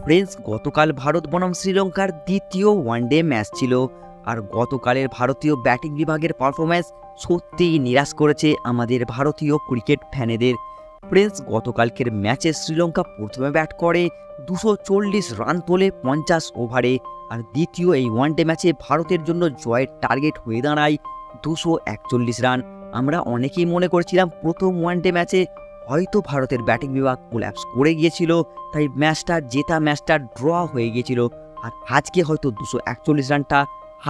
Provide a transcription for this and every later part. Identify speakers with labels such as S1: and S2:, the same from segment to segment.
S1: Friends, গতকাল ভারত বনাম শ্রীলঙ্কার দ্বিতীয় ওয়ানডে ম্যাচ ছিল। আর গতকালের ভারতীয় ব্যাটিং বিভাগের পারফরম্যান্স সত্যিই নিরাশ করেছে আমাদের ভারতীয় ক্রিকেট ফ্যানেদের। ফ্রেন্ডস, গতকালকের ম্যাচে শ্রীলঙ্কা প্রথমে ব্যাট করে 240 রান তোলে 50 ওভারে। আর দ্বিতীয় এই ওয়ানডে ম্যাচে ভারতের জন্য জয়ের টার্গেট হয়ে দাঁড়ায় 241 রান। আমরা অনেকেই মনে করেছিলাম প্রথম ওয়ানডে ম্যাচে হয়তো ভারতের ব্যাটিং বিভাগ কোল্যাপস করে গিয়েছিল, তাই ম্যাচটা ড্র হয়ে গিয়েছিল। আর আজকে হয়তো 241 রানটা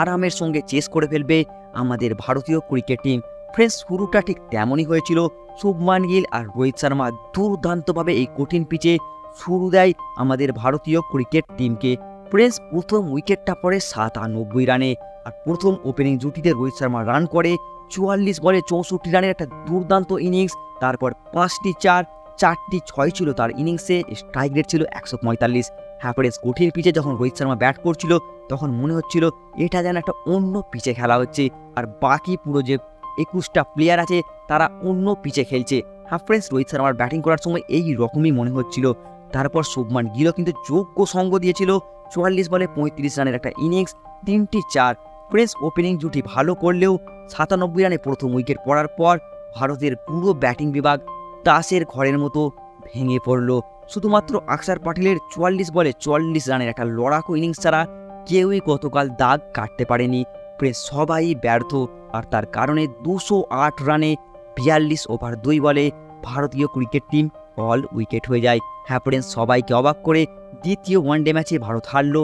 S1: আরামের সঙ্গে চেস করে ফেলবে আমাদের ভারতীয় ক্রিকেট টিম। ফ্রেন্ডস, শুরুটা ঠিক তেমনই হয়েছিল। শুভমান গিল আর রোহিত শর্মা দুর্দান্তভাবে এই কঠিন পিচে শুরু দেয় আমাদের ভারতীয় ক্রিকেট টিমকে। ফ্রেন্ডস, প্রথম উইকেটটা পড়ে 97 রানে। আর প্রথম ওপেনিং জুটিতে রোহিত শর্মা রান করে 44 বলে 64 রানের একটা দুর্দান্ত ইনিংস। তারপর 5টি 4টি 6 ছিল তার ইনিংসে, স্ট্রাইক রেট ছিল 145। হ্যাঁ ফ্রেন্ডস, কঠিন পিচে যখন রোহিত শর্মা ব্যাট করছিল তখন মনে হচ্ছিল এটা যেন একটা অন্য পিচে খেলা হচ্ছে, আর বাকি পুরো যে 21টা প্লেয়ার আছে তারা অন্য পিচে খেলছে। হ্যাঁ ফ্রেন্ডস, রোহিত শর্মার ব্যাটিং করার সময় এই রকমই মনে হচ্ছিল। তারপর শুভমান গিলও কিন্তু যোগ্য সঙ্গ দিয়েছিল, 44 বলে 35 রানের একটা ইনিংস, 3টি 4। ফ্রেন্ডস, ওপেনিং জুটি ভালো করলেও 97 রানে প্রথম উইকেট পড়ার পর ভারতের পুরো ব্যাটিং বিভাগ তাসের ঘরের মতো ভেঙে পড়ল। শুধুমাত্র আকসার পাটিলের 44 বলে 44 রানের একটা লড়াকু ইনিংস ছাড়া কেউই গতকাল দাগ কাটতে পারেনি। প্রায় সবাই ব্যর্থ, আর তার কারণে 208 রানে 42 ওভার 2 বলে ভারতীয় ক্রিকেট টিম অল উইকেট হয়ে যায়। হ্যাঁ ফ্রেন্ডস, সবাইকে অবাক করে দ্বিতীয় ওয়ানডে ম্যাচে ভারত হারল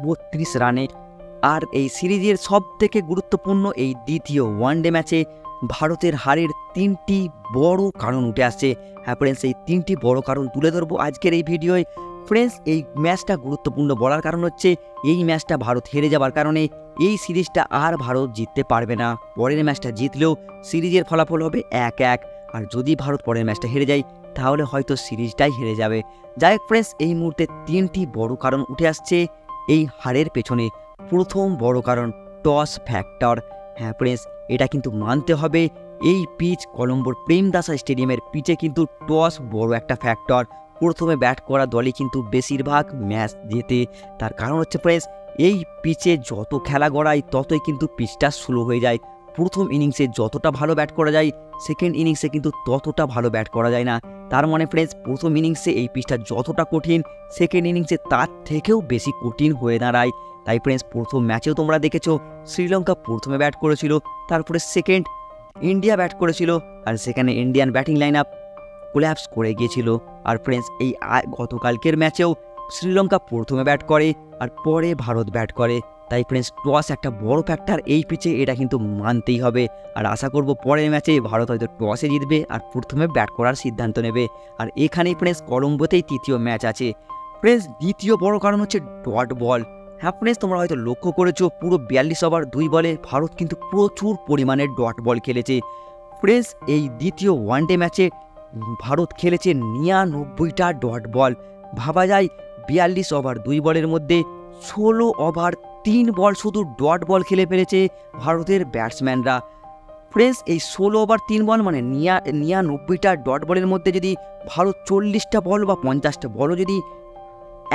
S1: 32 রানে। আর এই সিরিজের সব থেকে গুরুত্বপূর্ণ এই দ্বিতীয় ওয়ানডে ম্যাচে ভারতের হারের 3টি বড় কারণ উঠে আসছে। হ্যাঁ ফ্রেন্ডস, এই 3টি বড় কারণ তুলে ধরবো আজকের এই ভিডিওয়। ফ্রেন্ডস, এই ম্যাচটা গুরুত্বপূর্ণ বলার কারণ হচ্ছে এই ম্যাচটা ভারত হেরে যাবার কারণে এই সিরিজটা আর ভারত জিততে পারবে না। পরের ম্যাচটা জিতলেও সিরিজের ফলাফল হবে 1-1। আর যদি ভারত পরের ম্যাচটা হেরে যায় তাহলে হয়তো সিরিজটাই হেরে যাবে। যাই হোক ফ্রেন্ডস, এই মুহূর্তে 3টি বড় কারণ উঠে আসছে এই হারের পেছনে। প্রথম বড় কারণ টস ফ্যাক্টর। হ্যাঁ ফ্রেন্ডস, এটা কিন্তু মানতে হবে, এই পিচ কলম্বোর প্রেমদাসা স্টেডিয়ামের পিচে কিন্তু টস বড় একটা ফ্যাক্টর। প্রথমে ব্যাট করা দলই কিন্তু বেশিরভাগ ম্যাচ জেতে। তার কারণ হচ্ছে ফ্রেন্ডস, এই পিচে যত খেলা গড়ায় ততই কিন্তু পিচটা স্লো হয়ে যায়। প্রথম ইনিংসে যতটা ভালো ব্যাট করা যায় সেকেন্ড ইনিংসে কিন্তু ততটা ভালো ব্যাট করা যায় না। তার মানে ফ্রেন্ডস, প্রথম ইনিংসে এই পিচটা যতটা কঠিন সেকেন্ড ইনিংসে তার থেকেও বেশি কঠিন হয়ে দাঁড়ায়। তাই ফ্রেন্ডস, প্রথম ম্যাচেও তোমরা দেখেছো শ্রীলঙ্কা প্রথমে ব্যাট করেছিল, তারপরে সেকেন্ড ইন্ডিয়া ব্যাট করেছিল, আর সেখানে Indian batting line up collapse করে গিয়েছিল। আর ফ্রেন্ডস, এই গতকালকের ম্যাচেও শ্রীলঙ্কা প্রথমে ব্যাট করে আর পরে ভারত ব্যাট করে। তাই ফ্রেন্ডস, টস একটা বড় ফ্যাক্টর এই পিচে, এটা কিন্তু মানতেই হবে। আর আশা করব পরের ম্যাচে ভারত হয়তো টসে জিতবে আর প্রথমে ব্যাট করার সিদ্ধান্ত নেবে। আর এখানেই ফ্রেন্ডস কলম্বোতেই তৃতীয় ম্যাচ আছে। ফ্রেন্ডস, দ্বিতীয় বড় কারণ হচ্ছে ডট বল। হ্যাঁ ফ্রেন্ডস, তোমরা হয়তো লক্ষ্য করেছো পুরো 42 ওভার 2 বলে ভারত কিন্তু প্রচুর পরিমাণে ডট বল খেলেছে। ফ্রেন্ডস, এই দ্বিতীয় ওয়ানডে ম্যাচে ভারত খেলেছে 99টা ডট বল। ভাবা যায় 42 ওভার 2 বলের মধ্যে 16 ওভার 3 বল শুধু ডট বল খেলে ফেলেছে ভারতের ব্যাটসম্যানরা। ফ্রেন্ডস, এই 16 ওভার 3 বল মানে 99টা ডট বলের মধ্যে যদি ভারত 40টা বল বা 50টা বলও যদি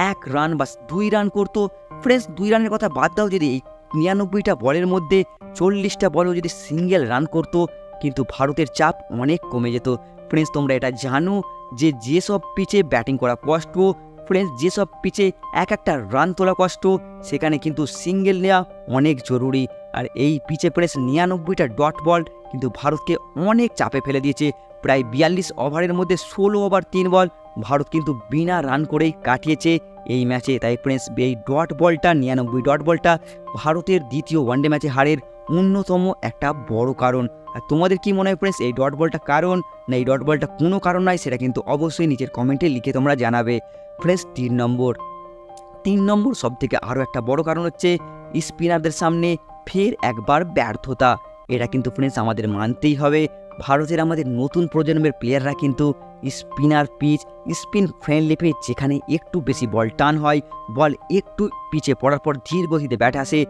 S1: 1 রান বা 2 রান করতো, ফ্রেন্ডস 2 রানের কথা বাদ দাও, যদি এই 99টা বলের মধ্যে 40টা বলও যদি সিঙ্গেল রান করতো কিন্তু ভারতের চাপ অনেক কমে যেত। ফ্রেন্ডস, তোমরা এটা জানো যে যেসব পিচে ব্যাটিং করা কষ্ট, ফ্রেন্ডস যেসব পিচে একটা রান তোলা কষ্ট, সেখানে কিন্তু সিঙ্গেল নেওয়া অনেক জরুরি। আর এই পিচে ফ্রেন্ডস 99টা ডট বল কিন্তু ভারতকে অনেক চাপে ফেলে দিয়েছে। প্রায় 42 ওভারের মধ্যে 16 ওভার 3 বল ভারত কিন্তু বিনা রান করেই কাটিয়েছে এই ম্যাচে। তাই ফ্রেন্ডস, এই ডট বলটা 99 ডট বলটা ভারতের দ্বিতীয় ওয়ানডে ম্যাচে হারের অন্যতম একটা বড় কারণ। আর তোমাদের কি মনে হয় ফ্রেন্ডস, এই ডট বলটা কারণ না এই ডট বলটা কোনো কারণ নয়, সেটা কিন্তু অবশ্যই নিচের কমেন্টে লিখে তোমরা জানাবে। ফ্রেন্ডস, 3 নম্বর সব থেকে আরও একটা বড় কারণ হচ্ছে স্পিনারদের সামনে ফের একবার ব্যর্থতা। এটা কিন্তু ফ্রেন্ডস আমাদের মানতেই হবে, ভারতের আমাদের নতুন প্রজন্মের প্লেয়াররা কিন্তু spinner pitch, spin friendly pitch যেখানে একটু বেশি বল টান হয়, বল একটু পিচে পড়ার পর ধীর গতিতে ব্যাট আসে,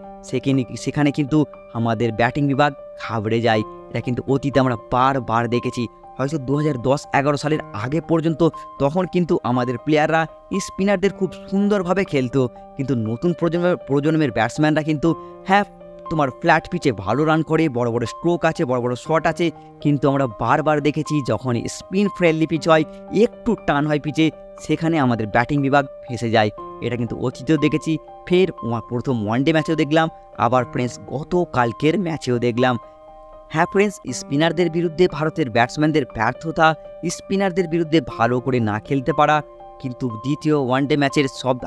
S1: সেখানে কিন্তু আমাদের ব্যাটিং বিভাগ ঘাবড়ে যায়। এটা কিন্তু অতীতে আমরা বারবার দেখেছি। হয়তো 2010-11 সালের আগে পর্যন্ত তখন কিন্তু আমাদের প্লেয়াররা স্পিনারদের খুব সুন্দরভাবে খেলতো, কিন্তু নতুন প্রজন্মের ব্যাটসম্যানরা কিন্তু হ্যাঁ তোমার ফ্ল্যাট পিচে ভালো রান করে, বড় বড় স্ট্রোক আছে, বড় বড় শট আছে, কিন্তু আমরা বারবার দেখেছি যখন স্পিন ফ্রেন্ডলি পিচ হয়, একটু টান হয় পিচে, সেখানে আমাদের ব্যাটিং বিভাগ ফেঁসে যায়। এটা কিন্তু অতীতেও দেখেছি, ফের প্রথম ওয়ানডে ম্যাচেও দেখলাম, আবার ফ্রেন্ডস গতকালকের ম্যাচেও দেখলাম। হ্যাঁ ফ্রেন্ডস, স্পিনারদের বিরুদ্ধে ভারতের ব্যাটসম্যানদের ব্যর্থতা, স্পিনারদের বিরুদ্ধে ভালো করে না খেলতে পারা কিন্তু দ্বিতীয় ওয়ানডে ম্যাচের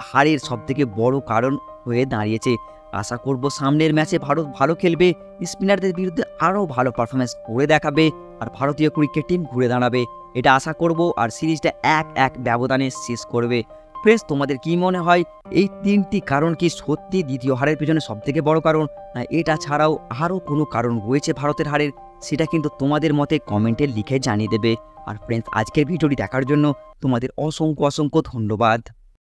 S1: হারের সবথেকে বড় কারণ হয়ে দাঁড়িয়েছে। আশা করব সামনের ম্যাচে ভারত ভালো খেলবে, স্পিনারদের বিরুদ্ধে আরও ভালো পারফরমেন্স করে দেখাবে, আর ভারতীয় ক্রিকেট টিম ঘুরে দাঁড়াবে, এটা আশা করব, আর সিরিজটা 1-1 ব্যবধানে শেষ করবে। ফ্রেন্ডস, তোমাদের কি মনে হয় এই 3টি কারণ কি সত্যি দ্বিতীয় হারের পেছনে সবথেকে বড় কারণ, না এটা ছাড়াও আরও কোনো কারণ রয়েছে ভারতের হারের? সেটা কিন্তু তোমাদের মতে কমেন্টে লিখে জানিয়ে দেবে। আর ফ্রেন্ডস, আজকের ভিডিওটি দেখার জন্য তোমাদের অসংখ্য অসংখ্য ধন্যবাদ।